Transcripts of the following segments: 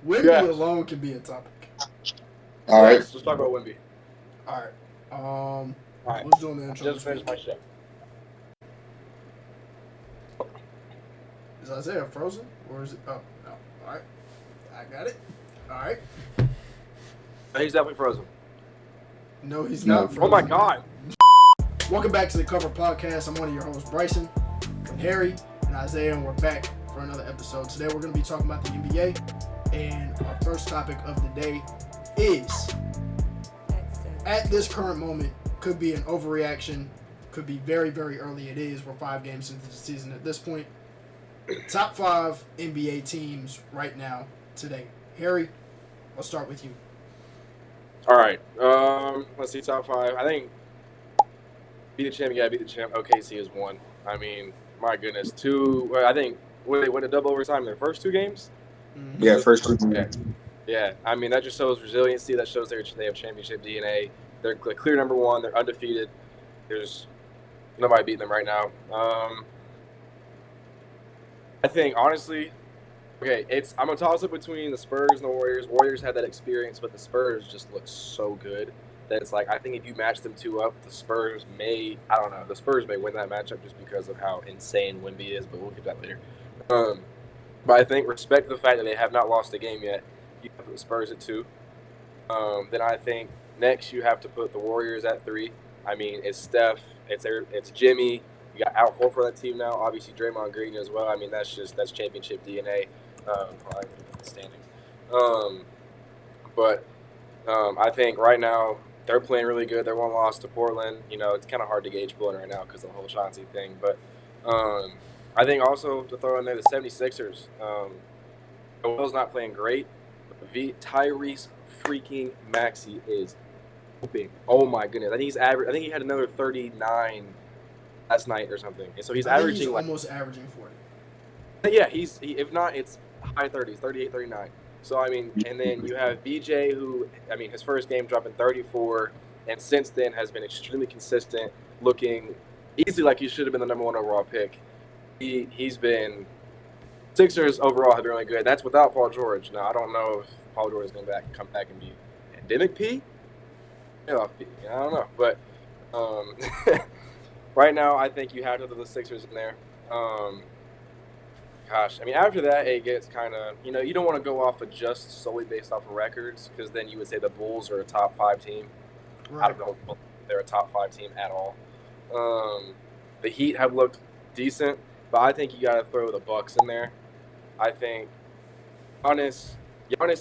Wemby alone can be a topic. All right. Let's talk about Wemby. All right. All right. Who's doing the intro? Just finished my show. Is Isaiah frozen? Or is it? Oh, no. All right. I got it. All right. He's definitely frozen. No, he's not frozen. Oh, my God. Welcome back to the Cover Podcast. I'm one of your hosts, Bryson, with Harry and Isaiah, and we're back for another episode. Today we're going to be talking about the NBA, and our first topic of the day is, at this current moment, could be an overreaction, could be very, very early. It is. We're 5 games into the season at this point. Top 5 NBA teams right now, today. Harry, I'll start with you. All right. Let's see, top 5. I think beat the champ. Yeah, beat the champ. OKC is 1. I mean, my goodness. 2. I think they went to double overtime in their first 2 games. Mm-hmm. Yeah, first 2 games. Yeah. I mean, that just shows resiliency. That shows they have championship DNA. They're clear number 1. They're undefeated. There's nobody beating them right now. I think, honestly, okay, I'm going to toss it between the Spurs and the Warriors. Warriors had that experience, but the Spurs just look so good that it's like, I think if you match them 2 up, the Spurs may win that matchup just because of how insane Wemby is, but we'll get to that later. But I think, respect the fact that they have not lost a game yet. You have to put the Spurs at 2. Then I think next you have to put the Warriors at 3. I mean, it's Steph, it's Jimmy. You got Al Horford for that team now. Obviously, Draymond Green as well. I mean, that's championship DNA. Standings. But I think right now they're playing really good. They're 1 loss to Portland. You know, it's kind of hard to gauge Portland right now because of the whole Chauncey thing. But I think also to throw in there the 76ers. Joel's not playing great. But Tyrese freaking Maxey is hooping. Oh my goodness! I think he had another 39 last night or something. And so he's averaging almost averaging 40. Yeah, if not, it's high 30s, 38, 39. So, I mean, and then you have BJ who, I mean, his first game dropping 34, and since then has been extremely consistent, looking easily like he should have been the number 1 overall pick. He's been – Sixers overall have been really good. That's without Paul George. Now, I don't know if Paul George is going to come back and be endemic P. Off P. I don't know. But right now, I think you have to do the Sixers in there. Gosh, I mean, after that, it gets kind of, you don't want to go off of just solely based off of records because then you would say the Bulls are a top 5 team. Right. I don't know if they're a top 5 team at all. The Heat have looked decent, but I think you got to throw the Bucks in there. I think Giannis,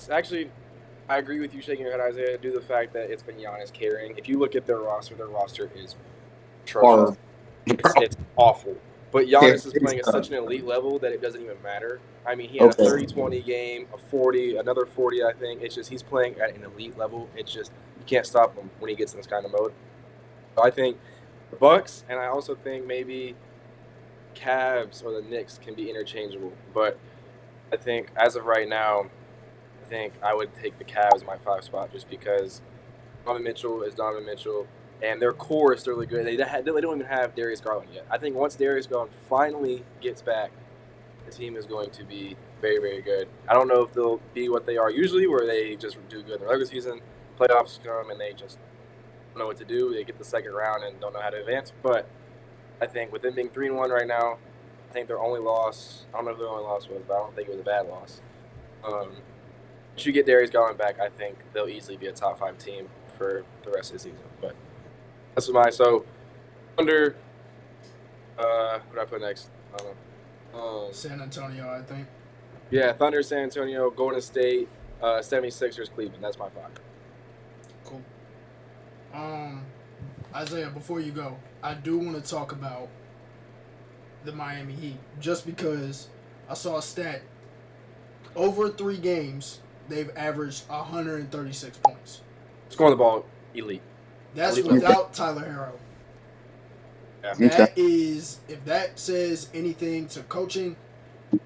actually, I agree with you shaking your head, Isaiah, due to the fact that it's been Giannis carrying. If you look at their roster is atrocious. It's awful. But Giannis is playing at such an elite level that it doesn't even matter. I mean, he had a 30-20 game, a 40, another 40, I think. It's just he's playing at an elite level. It's just you can't stop him when he gets in this kind of mode. So I think the Bucks, and I also think maybe Cavs or the Knicks can be interchangeable. But I think as of right now, I think I would take the Cavs in my 5 spot just because Donovan Mitchell is Donovan Mitchell. And their core is really good. They don't even have Darius Garland yet. I think once Darius Garland finally gets back, the team is going to be very, very good. I don't know if they'll be what they are usually, where they just do good in the regular season, playoffs come, and they just don't know what to do. They get the second round and don't know how to advance. But I think with them being 3-1 right now, I think their only loss, I don't know if their only loss was, but I don't think it was a bad loss. Once you get Darius Garland back, I think they'll easily be a top 5 team for the rest of the season. But that's so Thunder. What did I put next? I don't know. San Antonio, I think. Yeah, Thunder, San Antonio, Golden State, 76ers, Cleveland. That's my 5. Cool. Isaiah, before you go, I do want to talk about the Miami Heat just because I saw a stat. Over 3 games, they've averaged 136 points. Scoring the ball, elite. That's without Tyler Hero. Yeah. That is, if that says anything to coaching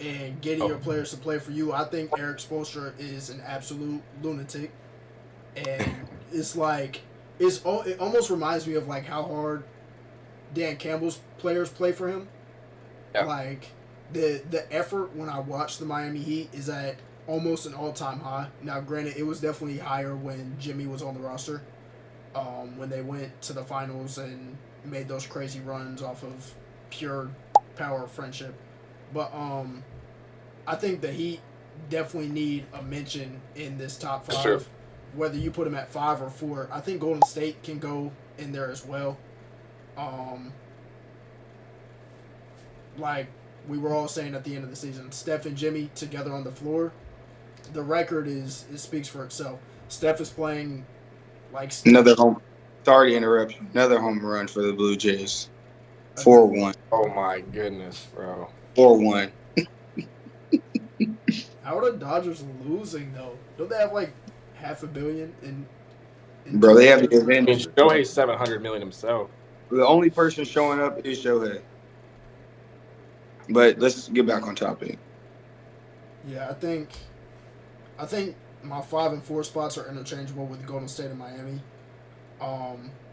and getting your players to play for you, I think Eric Spoelstra is an absolute lunatic. And it's like, it almost reminds me of like how hard Dan Campbell's players play for him. Yeah. Like, the effort when I watch the Miami Heat is at almost an all-time high. Now, granted, it was definitely higher when Jimmy was on the roster. When they went to the finals and made those crazy runs off of pure power of friendship. But I think the Heat definitely need a mention in this top That's 5. true. Whether you put them at 5 or 4, I think Golden State can go in there as well. Like we were all saying at the end of the season, Steph and Jimmy together on the floor, the record it speaks for itself. Steph is playing like Another home. Sorry to interrupt you. Another home run for the Blue Jays. 4-1. Oh my goodness, bro. 4-1. How are the Dodgers losing though? Don't they have like $500 million in Bro, they have the I advantage. mean, Shohei's $700 million himself. The only person showing up is Shohei. But let's get back on topic. Yeah, I think my 5 and 4 spots are interchangeable with Golden State and Miami.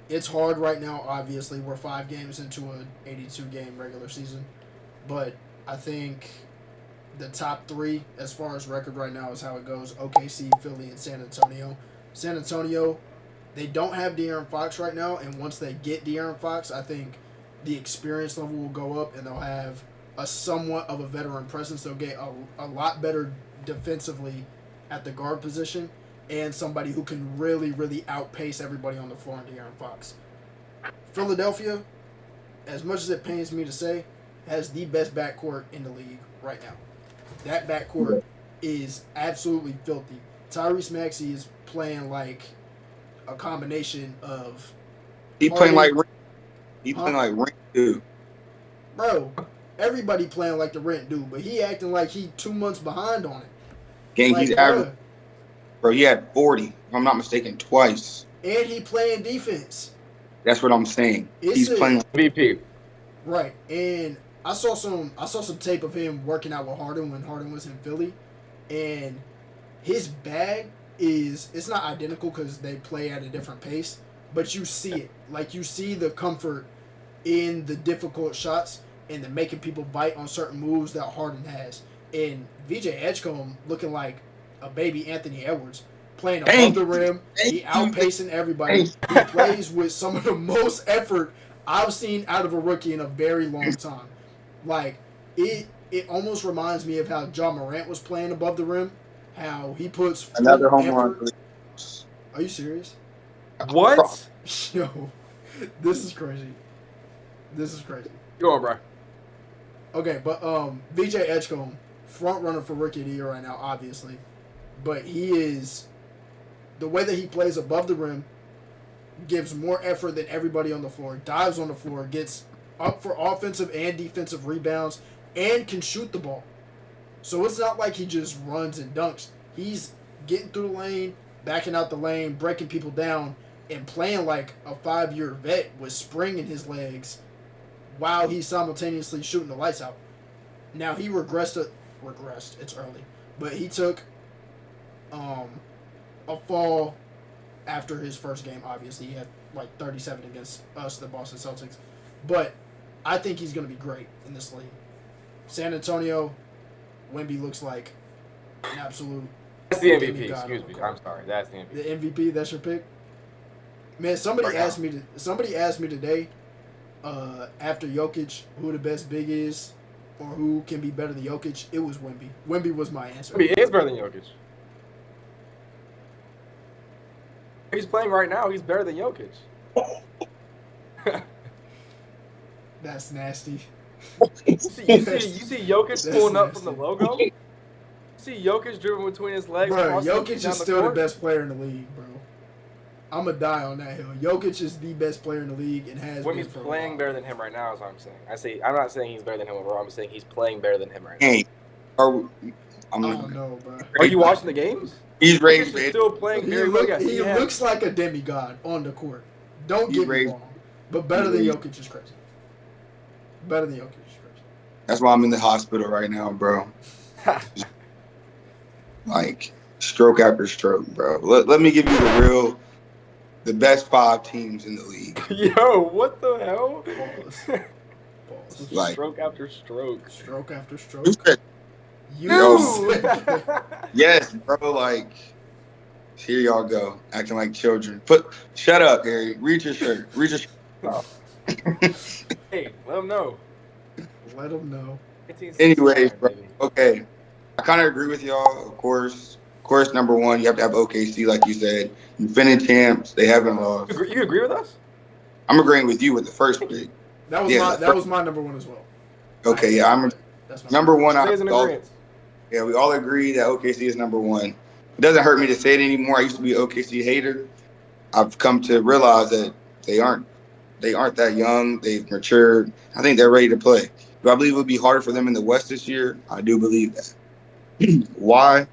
It's hard right now. Obviously, we're 5 games into an 82-game regular season, but I think the top 3 as far as record right now is how it goes: OKC, Philly, and San Antonio. San Antonio, they don't have De'Aaron Fox right now, and once they get De'Aaron Fox, I think the experience level will go up, and they'll have a somewhat of a veteran presence. They'll get a lot better defensively at the guard position, and somebody who can really, really outpace everybody on the floor in De'Aaron Fox. Philadelphia, as much as it pains me to say, has the best backcourt in the league right now. That backcourt is absolutely filthy. Tyrese Maxey is playing like a combination of... He playing like Ring too. Bro, everybody playing like the rent dude, but he acting like he 2 months behind on it. Gang, Like, he's average. Bro, he had 40, if I'm not mistaken, twice. And he playing defense. That's what I'm saying. He's playing MVP. Right. And I saw some tape of him working out with Harden when Harden was in Philly, and his bag it's not identical because they play at a different pace, but you see it. Like, you see the comfort in the difficult shots and the making people bite on certain moves that Harden has. And VJ Edgecombe looking like a baby Anthony Edwards, playing above the rim. He outpacing everybody. He plays with some of the most effort I've seen out of a rookie in a very long time. Like, it almost reminds me of how John Morant was playing above the rim. How he puts another home run. Are you serious? What? Yo, this is crazy. This is crazy. Go on, bro. Okay, but VJ Edgecombe, front runner for Rookie of the Year right now, obviously. But he is, the way that he plays above the rim, gives more effort than everybody on the floor, dives on the floor, gets up for offensive and defensive rebounds, and can shoot the ball. So it's not like he just runs and dunks. He's getting through the lane, backing out the lane, breaking people down, and playing like a 5-year vet with spring in his legs while he's simultaneously shooting the lights out. Now, he regressed, it's early, but he took a fall after his first game, obviously. He had like 37 against us, the Boston Celtics. But I think he's going to be great in this league. San Antonio, Wemby looks like an absolute... That's the MVP, excuse me. I'm sorry. That's the MVP. The MVP, that's your pick? Man, somebody asked me today, after Jokic, who the best big is, or who can be better than Jokic. It was Wemby. Wemby was my answer. Wemby is better than Jokic. He's playing right now. He's better than Jokic. That's nasty. You see Jokic pulling up from the logo? You see Jokic dribbling between his legs? Bro, Jokic is still the best player in the league, bro. I'm going to die on that hill. Jokic is the best player in the league and has been for a while. Playing better than him right now is what I'm saying. I'm not saying he's better than him overall. I'm saying he's playing better than him right now. Hey, I don't know, bro. Are you watching the games? He's raised, He's still playing very well. He looks like a demigod on the court. Don't get me wrong. But better than Jokic is crazy. Better than Jokic is crazy. That's why I'm in the hospital right now, bro. Like, stroke after stroke, bro. Let me give you the best 5 teams in the league. Yo, what the hell? Pause. Like, stroke after stroke. Stroke after stroke. You. Yes, bro. Like, here y'all go, acting like children. Shut up, Harry. Read your shirt. Read your shirt. Hey, let them know. Let them know. Anyways, 1969, bro. baby. Okay, I kind of agree with y'all. Of course, number one, you have to have OKC, like you said. Defending champs, they haven't lost. You agree with us? I'm agreeing with you with the first Thank you. pick. That was Yeah, my the that first. was my number one as well. By Okay, yeah, accident, but that's my number number one. one. Zay's in agreement. Yeah, we all agree that OKC is number one. It doesn't hurt me to say it anymore. I used to be an OKC hater. I've come to realize that they aren't they aren't that young. They've matured. I think they're ready to play. Do I believe it would be harder for them in the West this year? I do believe that. Why?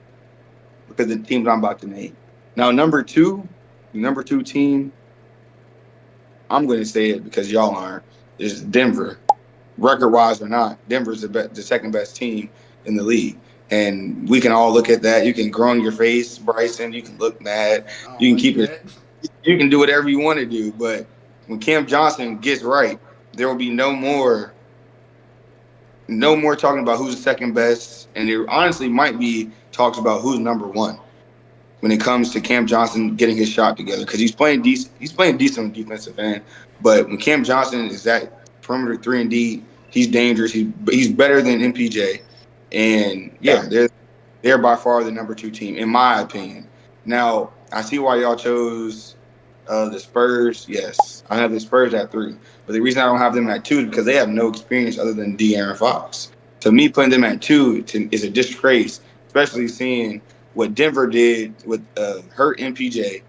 Because the teams I'm about to name. Now, the number two team, I'm going to say it because y'all aren't, is Denver. Record wise or not, Denver's the second best team in the league. And we can all look at that. You can groan your face, Bryson. You can look mad. I don't You can like keep it. that. You can do whatever you want to do. But when Cam Johnson gets right, there will be no more talking about who's the second best. And there honestly might be talks about who's number one when it comes to Cam Johnson getting his shot together because he's playing decent. He's playing decent on the defensive end, but when Cam Johnson is that perimeter 3-and-D, he's dangerous. He's better than MPJ, and Yeah. yeah, they're by far the number two team in my opinion. Now I see why y'all chose the Spurs. Yes, I have the Spurs at three, but the reason I don't have them at two is because they have no experience other than De'Aaron Fox. So me putting them at two is a disgrace, especially seeing what Denver did with hurt MPJ,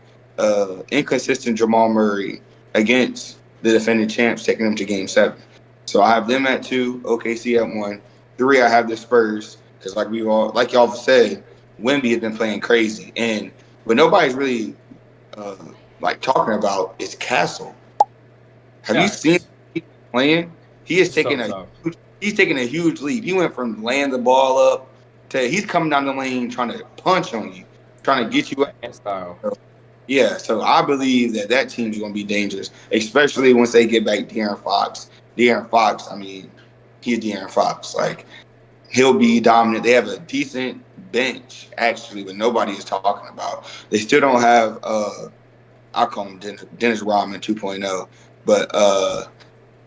inconsistent Jamal Murray against the defending champs, taking them to Game 7. So I have them at two, OKC at one. Three, I have the Spurs because, like y'all have said, Wemby has been playing crazy, and what nobody's really uh, like talking about is Castle. Have you seen Facts. him playing? He is It's so taking tough. he's taking a huge leap. He went from laying the ball up to he's coming down the lane trying to punch on you, trying to get you out. And style. Yeah, so I believe that team's going to be dangerous, especially once they get back De'Aaron Fox. De'Aaron Fox, I mean, he's De'Aaron Fox. Like, he'll be dominant. They have a decent bench, actually, but nobody is talking about. They still don't have, I call him Dennis Rodman 2.0, but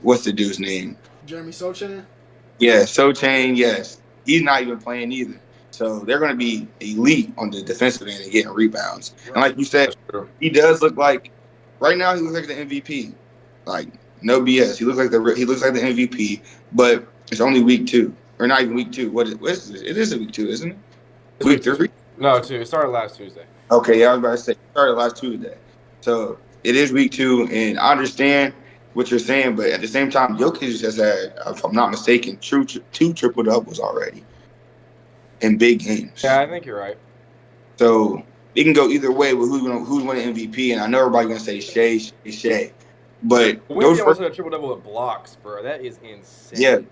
what's the dude's name? Jeremy Sochan. Yeah, Sochain, yes. He's not even playing either. So they're going to be elite on the defensive end and getting rebounds. And Right. like you said, That's true. he does look like right now he looks like the MVP. Like no BS. He looks like the MVP, but it's only week 2 or not even week 2. What is it? It is a week 2, isn't it? It's Week week 3? two. No, two. It started last Tuesday. Okay, yeah, I was about to say it started last Tuesday. So it is week 2 and I understand what you're saying, but at the same time, Jokic has had, if I'm not mistaken, two triple doubles already in big Yeah, games. I think you're right. So it can go either way with who's winning MVP. And I know everybody's gonna say Shea, but those Wemby first, also had a triple double with blocks, bro. That is yeah, insane.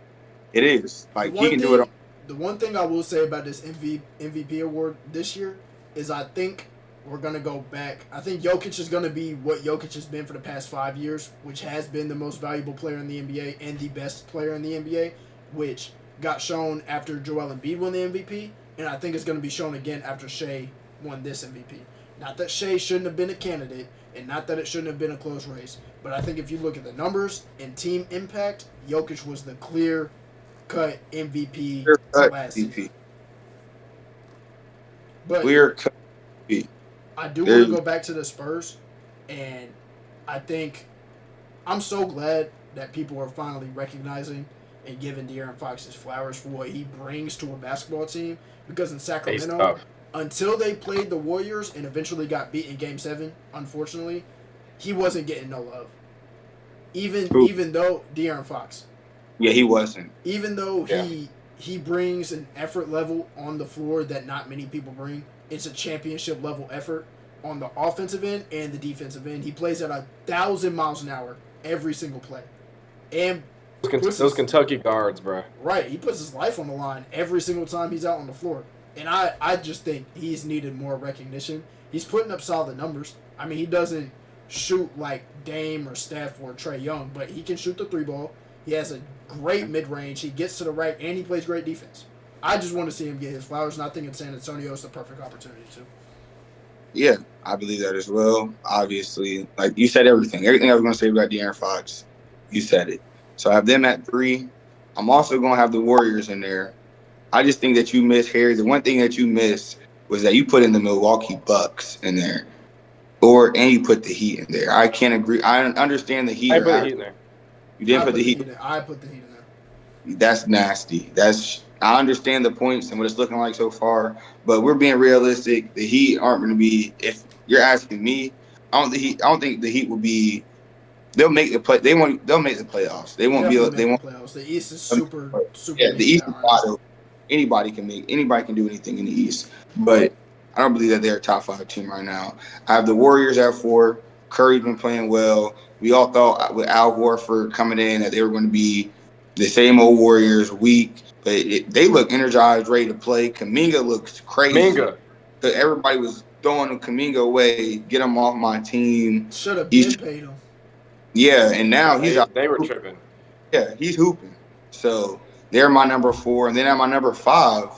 it is The like he one can do it. thing, the one thing I will say about this MVP award this year is I think we're gonna go back. I think Jokic is gonna be what Jokic has been for the past 5 years, which has been the most valuable player in the NBA and the best player in the NBA, which got shown after Joel Embiid won the MVP, and I think it's gonna be shown again after Shea won this MVP. Not that Shea shouldn't have been a candidate, and not that it shouldn't have been a close race, but I think if you look at the numbers and team impact, Jokic was the clear cut MVP Clear cut last season. MVP, But clear cut MVP. I do want to There's go back to the Spurs, and I think I'm so glad that people are finally recognizing and giving De'Aaron Fox his flowers for what he brings to a basketball team. Because in He's Sacramento, tough. until they played the Warriors and eventually got beat in Game 7, unfortunately, he wasn't getting no love. Who? Even though De'Aaron Fox, Yeah, he wasn't. even though Yeah. he brings an effort level on the floor that not many people bring. It's a championship level effort on the offensive end and the defensive end. He plays at 1,000 miles an hour every single play, and Those Kentucky guards, bro. right, he puts his life on the line every single time he's out on the floor. And I just think he's needed more recognition. He's putting up solid numbers. I mean, he doesn't shoot like Dame or Steph or Trae Young, but he can shoot the 3 ball. He has a great mid range. He gets to the right, and he plays great defense. I just want to see him get his flowers, and I think in San Antonio is the perfect opportunity too. Yeah, I believe that as well. Obviously, like you said, everything. Everything I was going to say about De'Aaron Fox, you said it. So I have them at 3. I'm also going to have the Warriors in there. I just think that you missed, Harry. The one thing that you missed was that you put in the Milwaukee Bucks in there, and you put the Heat in there. I can't agree. I understand the Heat I are put the out. Heat in there. You didn't put the Heat. I put the Heat in there. That's nasty. I understand the points and what it's looking like so far, but we're being realistic. The Heat aren't going to be. If you're asking me, I don't think the Heat will be. They'll make the play. They won't. They'll make the playoffs. They won't be. Definitely They making won't. the playoffs. The East is super Yeah, the beat East is down right now. wide open. Anybody can do anything in the East. But I don't believe that they're a top 5 team right now. I have the Warriors at 4. Curry's been playing well. We all thought with Al Horford coming in that they were going to be the same old Warriors, weak, but they look energized, ready to play. Kuminga looks crazy. Minga. Everybody was throwing Kuminga away, get him off my team. Should have He's been paid him. Yeah, and now he's out. They were tripping. Yeah, he's hooping. So they're my number 4, and then at my number 5.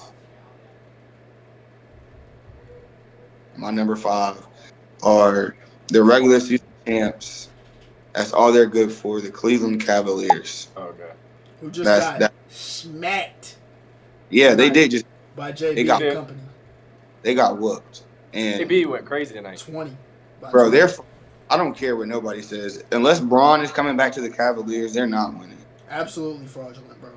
My number 5 are the regular season champs. That's all they're good for. The Cleveland Cavaliers. Okay. Who just That's got that. smacked Yeah, they tonight did. Just by they JB got and company. they got whooped. And AB went crazy tonight. 20. bro, 20. I don't care what nobody says. Unless Braun is coming back to the Cavaliers, they're not winning. Absolutely fraudulent, bro.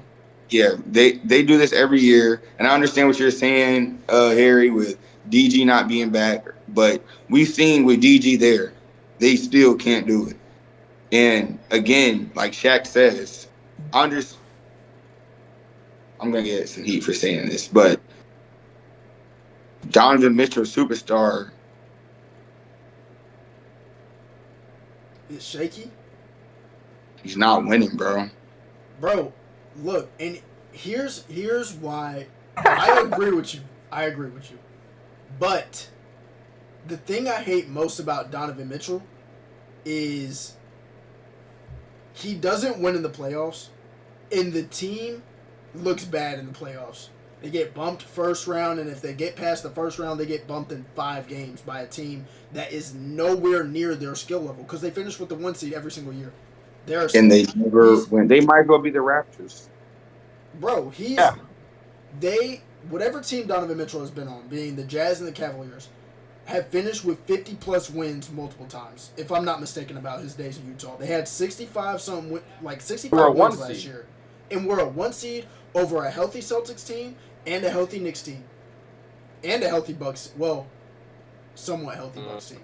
Yeah, they do this every year, and I understand what you're saying, Harry, with DG not being back. But we've seen with DG there, they still can't do it. And again, like Shaq says, I'm gonna get some heat for saying this, but Donovan Mitchell, superstar, It's shaky. he's not winning, bro. Bro, look, and here's why I agree with you. But the thing I hate most about Donovan Mitchell is he doesn't win in the playoffs, and the team looks bad in the playoffs. They get bumped first round, and if they get past the first round, they get bumped in 5 games by a team that is nowhere near their skill level because they finish with the 1 seed every single year. And they never win. They might as well be the Raptors. Bro, Yeah. whatever team Donovan Mitchell has been on, being the Jazz and the Cavaliers, have finished with 50-plus wins multiple times, if I'm not mistaken about his days in Utah. They had 65 wins last year. And we're a 1 seed over a healthy Celtics team and a healthy Knicks team. And a healthy Bucks, somewhat healthy Bucks team.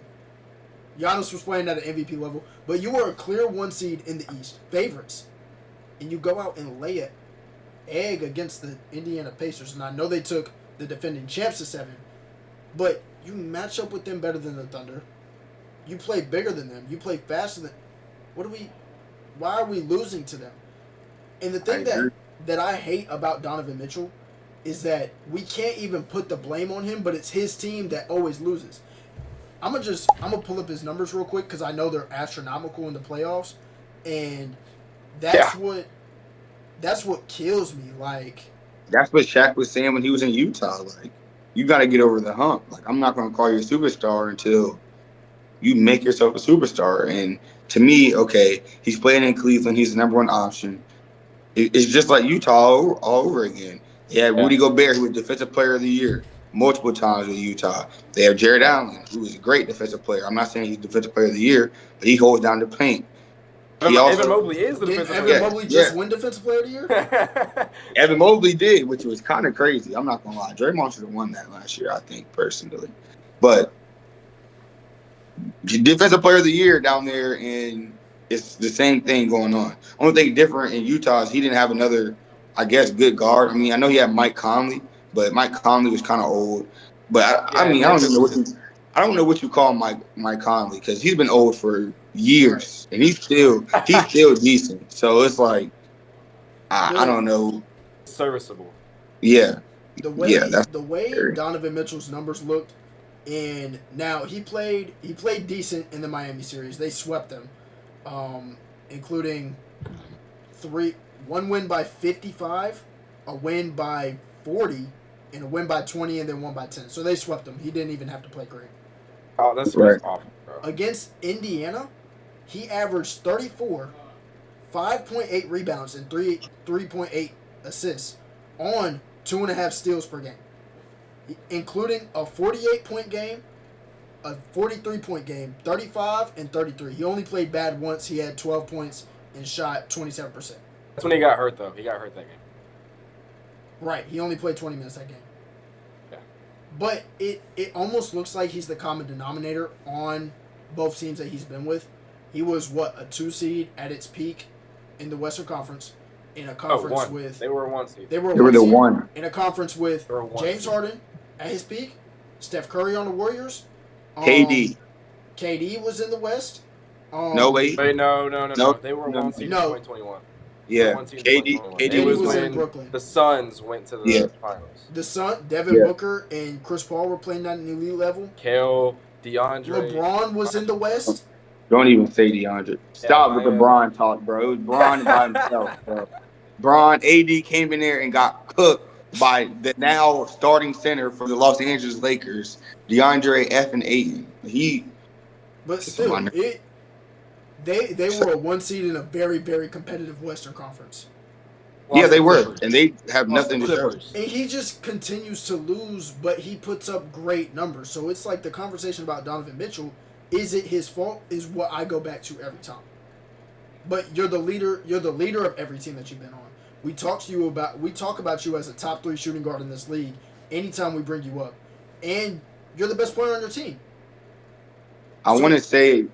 Giannis was playing at an MVP level, but you were a clear 1 seed in the East, favorites. And you go out and lay an egg against the Indiana Pacers. And I know they took the defending champs to 7, but you match up with them better than the Thunder. You play bigger than them. You play faster than. Why are we losing to them? And the thing that I hate about Donovan Mitchell is that we can't even put the blame on him, but it's his team that always loses. I'm gonna pull up his numbers real quick because I know they're astronomical in the playoffs, and that's what kills me. Like, that's what Shaq was saying when he was in Utah. Like, you got to get over the hump. Like, I'm not going to call you a superstar until you make yourself a superstar. And to me, okay, he's playing in Cleveland. He's the number 1 option. It's just like Utah all over again. They had Rudy Gobert, who was Defensive Player of the Year multiple times with Utah. They have Jared Allen, who is a great defensive player. I'm not saying he's Defensive Player of the Year, but he holds down the paint. Evan Mobley is the defensive player. Evan Mobley just win Defensive Player of the Year? Evan Mobley did, which was kind of crazy. I'm not going to lie. Draymond should have won that last year, I think, personally. But Defensive Player of the Year down there, and it's the same thing going on. Only thing different in Utah is he didn't have another, I guess, good guard. I mean, I know he had Mike Conley, but Mike Conley was kind of old. But I don't know what you call Mike Conley because he's been old for years, and he's still decent. So it's like I don't know. Serviceable. Yeah. The way Donovan Mitchell's numbers looked, and now he played decent in the Miami series. They swept them, including 1 win by 55, a win by 40 in a win by 20 and then won by 10. So they swept him. He didn't even have to play great. Oh, that's Right. awful, bro. Against Indiana, he averaged 34, 5.8 rebounds, and 3.8 assists on 2.5 steals per game, including a 48-point game, a 43-point game, 35 and 33. He only played bad once. He had 12 points and shot 27%. That's when he got hurt, though. He got hurt that game. Right. He only played 20 minutes that game. Yeah. But it almost looks like he's the common denominator on both teams that he's been with. He was, a 2 seed at its peak in the Western Conference, in a conference with... They were a 1 seed. They were the seed, one. in a conference with James seed. Harden at his peak, Steph Curry on the Warriors. KD. KD was in the West. No way. Wait, no. They were a 1 seed in No. 2021. Yeah. One seed in KD 2021. KD It was was in when Brooklyn. the Suns went to the finals. The Sun, Devin Booker and Chris Paul were playing at an elite level. Kale, DeAndre. LeBron was in the West. Don't even say DeAndre. Stop with the Bron talk, bro. It was Bron by himself, bro. Bron, AD came in there and got cooked by the now starting center for the Los Angeles Lakers, DeAndre F. and Ayton. But still, they were a 1 seed in a very, very competitive Western Conference. Yeah, they were, and they have nothing to show. And he just continues to lose, but he puts up great numbers. So it's like the conversation about Donovan Mitchell. Is it his fault? Is what I go back to every time. But you're the leader. You're the leader of every team that you've been on. We talk about you as a top 3 shooting guard in this league anytime we bring you up, and you're the best player on your team. I want to say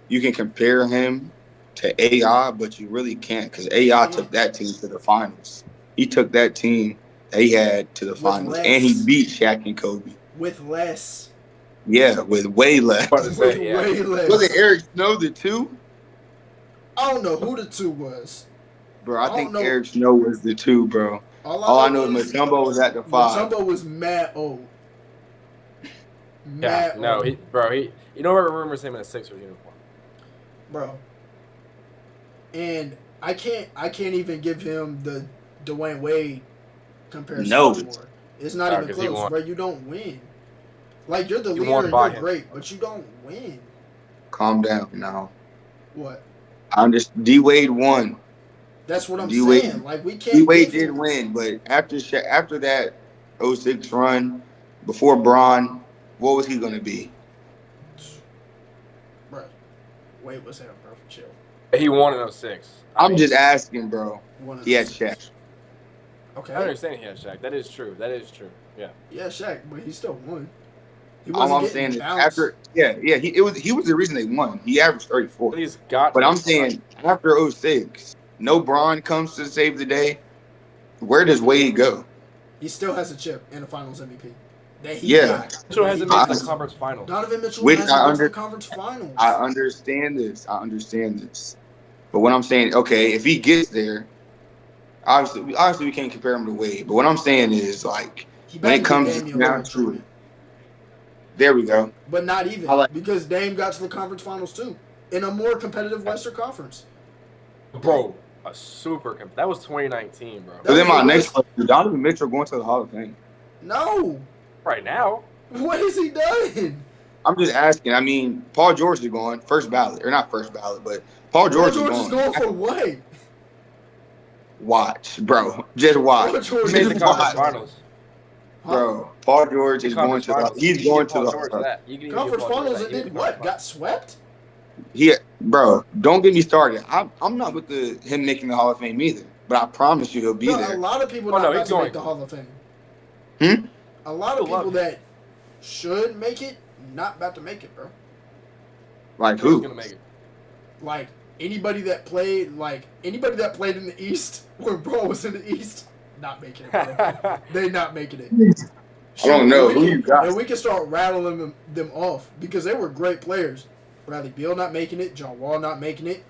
you can compare him to AI, but you really can't because AI took that team to the finals. He took that team that he had to the finals, and he beat Shaq and Kobe. With less. Yeah, with way less. Way less. Was it Eric Snow the 2? I don't know who the 2 was. Bro, I think Eric Snow was the 2, bro. All I know is Mutombo was at the 5. Mutombo was mad old. You know what rumors him in a Sixers uniform. Bro. And I can't even give him the Dwayne Wade comparison anymore. It's not even close, bro. You don't win. Like, you're the leader and you're great, but you don't win. Calm down now. What? I'm just D-Wade won. That's what I'm saying. Like, we can't. D-Wade did win, but after that 06 run, before Bron, what was he going to be? Bro, Wade was him, bro. Chill. He won in 06. I'm just asking, bro. He had Shaq. Okay. I understand he had Shaq. That is true. Yeah. Yeah, Shaq, but he still won. All I'm saying is after, he was the reason they won. He averaged 34. But I'm saying after 06, no Bron comes to save the day. Where does Wade go? He still has a chip and a Finals MVP. Mitchell hasn't made the conference finals. Donovan Mitchell hasn't made the conference finals. I understand this. But what I'm saying, okay, if he gets there, obviously we can't compare him to Wade. But what I'm saying is, like, when it comes down to it, there we go. But not even, because Dame got to the conference finals too, in a more competitive Western Conference. Bro, that was 2019, bro. So then my next question, Donovan Mitchell going to the Hall of Fame? No. Right now? What has he done? I'm just asking. I mean, Paul George is going first ballot, or not first ballot, but Paul George is going for what? Watch, bro. Just watch. He made the conference finals. Bro, Paul George is going to the. He's going to the conference finals and did what? Got swept? Bro, don't get me started. I'm not with him making the Hall of Fame either, but I promise you he'll be there. A lot of people not about to make the Hall of Fame. A lot of people that should make it, not about to make it, bro. Like who? Who's gonna make it? Like anybody that played in the East when Bro was in the East, not making it, bro. They not making it. I don't know who you got. And we can start rattling them off because they were great players. Bradley Beal not making it. John Wall not making it.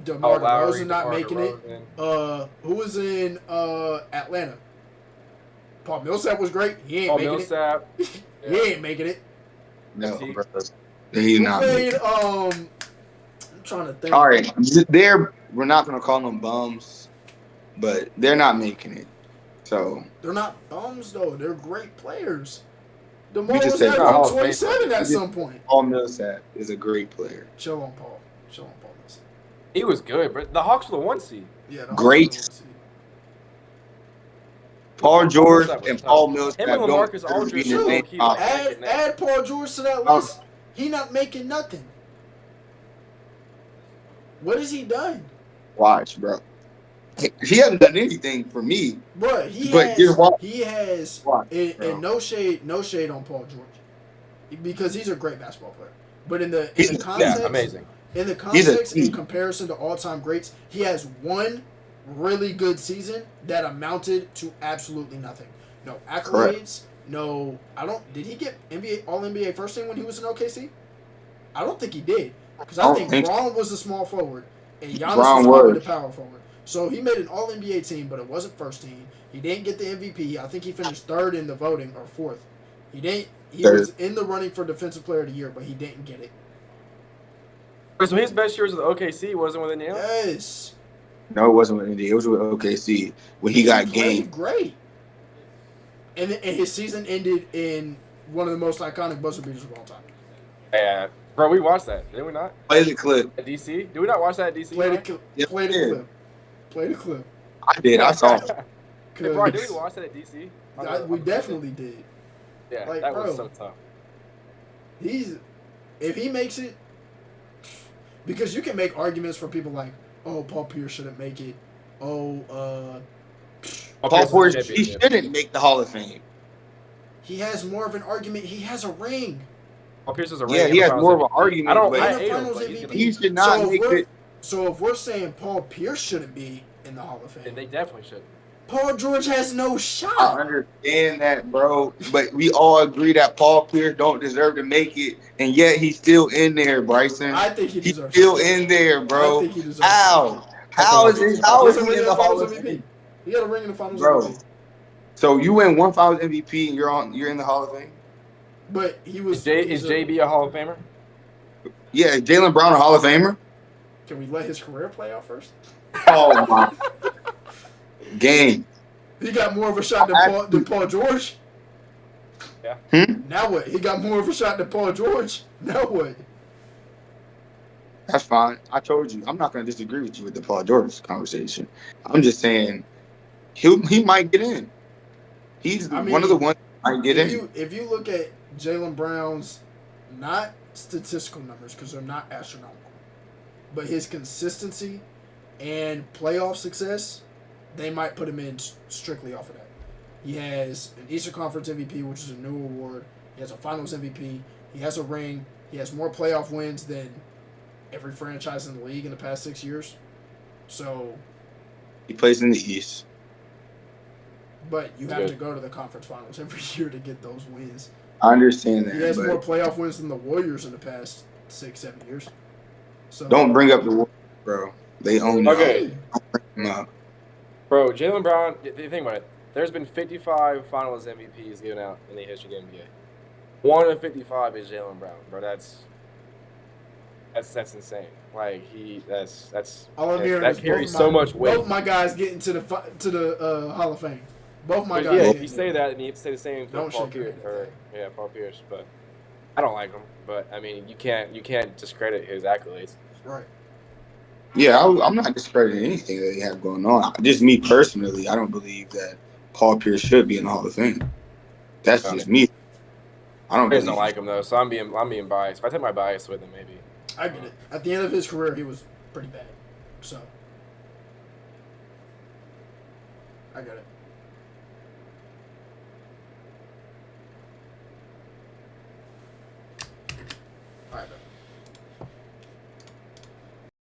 DeMar DeRozan not making it. Who was in Atlanta? Paul Millsap was great. He ain't making it. He ain't making it. No, bro. He's not. I'm trying to think. All right, we're not gonna call them bums, but they're not making it. So They're not bums though. They're great players. we DeMar just was said Not Hall averaging of Fame 27 at players. some point. Paul Millsap is a great player. Chill on Paul. Chill on Paul. Millsap. He was good, but the Hawks were the 1 seed. Yeah, the Great. Hawks are the one seed. Paul George Millsap was and tough. Paul Him Millsap and don't LaMarcus deserve to be Aldridge in the were same low-key like neck Add and neck. add Paul George to that Oh. list. He not making nothing. What has he done? Watch, bro. He hasn't done anything for me. Bro, he But here's why. has Watch, and bro. no shade on Paul George. Because he's a great basketball player. But in the He's- context Amazing. in the He's a context in thief. comparison to all-time greats, he has one really good season that amounted to absolutely nothing. No accolades, Correct. no did he get NBA all NBA first team when he was in OKC? I don't think he did. Because I think so. Braun was the small forward and Giannis Braun was probably was. the power forward. So he made an all NBA team, but it wasn't first team. He didn't get the MVP. I think he finished third in the voting or fourth. He Third. was in the running for defensive player of the year, but he didn't get it. So his best years with OKC wasn't with Indiana? Yes. No, it wasn't with India. It was with OKC when he got played game. great. And his season ended in one of the most iconic buzzer beaters of all time. Yeah. Bro, we watched that, did we not? Play the clip. At DC? Did we not watch that at DC? Play the right? clip. Yes, Play the we did. clip. Play the clip. I did. I saw it. Hey, bro, did we watch that at DC? We definitely did. Yeah, like, that bro. was so tough. If he makes it, because you can make arguments for people like, oh, Paul Pierce shouldn't make it. Oh, Paul George, he shouldn't make the Hall of Fame. he has more of an argument. He has a ring. Paul Pierce is a ring. Yeah, he has more of an MVP. argument. I don't. but I And the hate him, Finals but he's MVP. gonna he be- should not make it. So if we're saying Paul Pierce shouldn't be in the Hall of Then Fame, they definitely should. Paul George has no I shot. understand that, bro. But we all agree that Paul Pierce don't deserve to make it, and yet he's still in there, Bryson. I think he He's deserves still to. in there, I bro. think he deserves How? That's How a is lot it? of How He's is a he ring in in the the Hall Finals of MVP. Fame, He got a ring in the Finals bro? MVP. So you win one Finals MVP, and you're in the Hall of Fame. But he was. Is JB a Hall of Famer? Yeah, Jaylen Brown a Hall of Famer. Can we let his career play out first? Oh my game. He got more of a shot than Paul George. Yeah. Now what? He got more of a shot than Paul George. Now what? That's fine. I told you, I'm not going to disagree with you with the Paul George conversation. I'm just saying he might get in. He's one of the ones that might get in. If you look at Jaylen Brown's not statistical numbers because they're not astronomical, but his consistency and playoff success, they might put him in strictly off of that. He has an Eastern Conference MVP, which is a new award. He has a Finals MVP. He has a ring. He has more playoff wins than every franchise in the league in the past 6 years. So, He plays in the East. but you have to go to the conference finals every year to get those wins. I understand that. He has but more playoff wins than the Warriors in the past 6-7 years. So don't bring up the Warriors, bro. They own it. Okay. Don't bring them up. Bro, Jaylen Brown, think about it. There's been 55 Finals MVPs given out in the history of the NBA. 1 of 55 is Jaylen Brown, bro. That's insane. Like that's all I'm hearing that is carries so much weight. Both my guys getting to the Hall of Fame. Both my But guys. yeah, getting if you there. say that, and you say the same for Don't Paul shake your Pierce, head or at Paul Pierce, but I don't like him. But I mean, you can't discredit his accolades. Right. Yeah, I'm not discrediting anything that they have going on. Just me personally, I don't believe that Paul Pierce should be in the Hall of Fame. That's just me. I don't I just believe don't like him though, so I'm being biased. If I take my bias with him, maybe. I get it. At the end of his career, he was pretty bad. So I get it. All right, man.